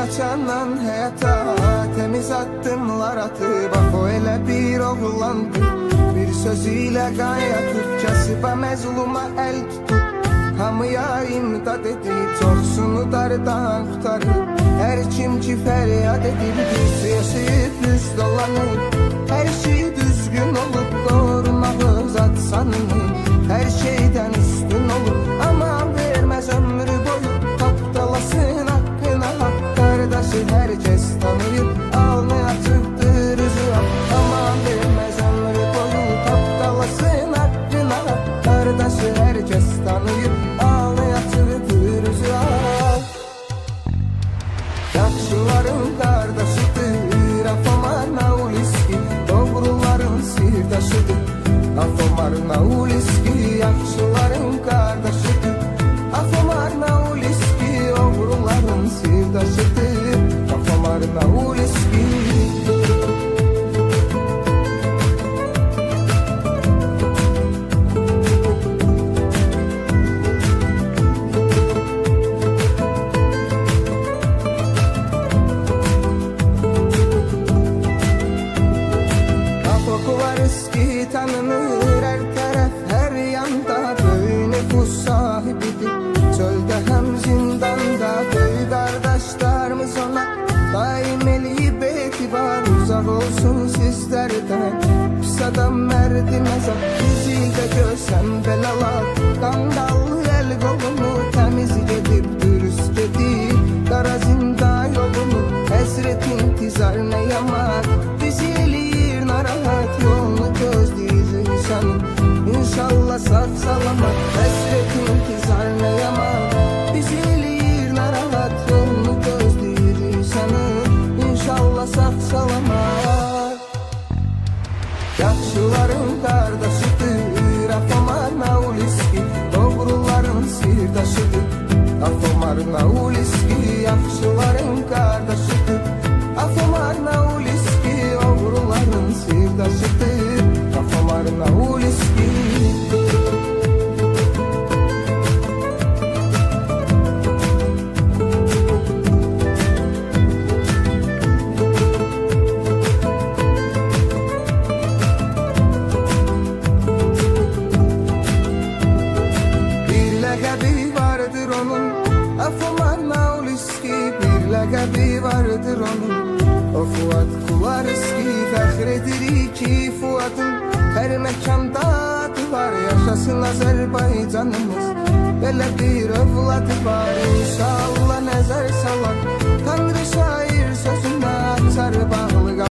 açandan həyata temiz addımlar atıp o elə bir oğlandı. Bir sözüyle qaya Türkçəsiba məzluma el tutup hamıya imdad edip çoxsunu dardan qutarıb. Hər kim ki fəryad edib düz yaşayıb düz dolanıb. Hər şey düzgün olub doğrumağı zat sanını. Hər şeydən üstün olur aman verməz ömrü boyu. Tapdalasın haqqına haqq qardaşı herkes tanıyır. Alnı açıqdır üzü haqq aman verməz ömrü boyu. Tapdalasın haqqına haqq qardaşı herkes tanıyır. Alnı açıqdır üzü haqq. Yaxşıların qardaşıdır Afomar Nauliski. Doğruların sirdaşıdır Afomar Nauliski. Yaxşıların qardaşıdır Afomar Nauliski. Doğruların sirdaşıdır Afomar Nauliski. Eski tanınır her taraf her yanda. Köy nüfus sahibidir çölde hem zindanda. Köy kardeşlerimiz ona daim eli betibar. Uzak olsun sizlerden pis adam merdi mezar. Bizi de görsem belalar kandallı el kolunu. Temiz gedip dürüst gedip kara zindan yolunu. Hasret intizar ne yamar bizi eliyir narahat yolunu gözleyir insanın. İnşallah sağ salamat hasret intizar ne yamar bizi eliyir narahat yolunu gözleyir insanın. İnşallah sağ salamat. Yaxşıların qardaşıdır Afomar Nauliski. Doğruların sirdaşıdır Afomar Nauliski. Yaxşıların qardaşıdır Afomar Nauliski. Doğruların sirdaşıdır Afomar Nauliski. Afomar Nauliski. Bir laqabi vardır onun o Fuat Kularski. Fəxredir ki Fuat'ın her mekanda adı var. Yaşasın Azerbaycanımız belə bir övladı var. İnşallah nəzər salar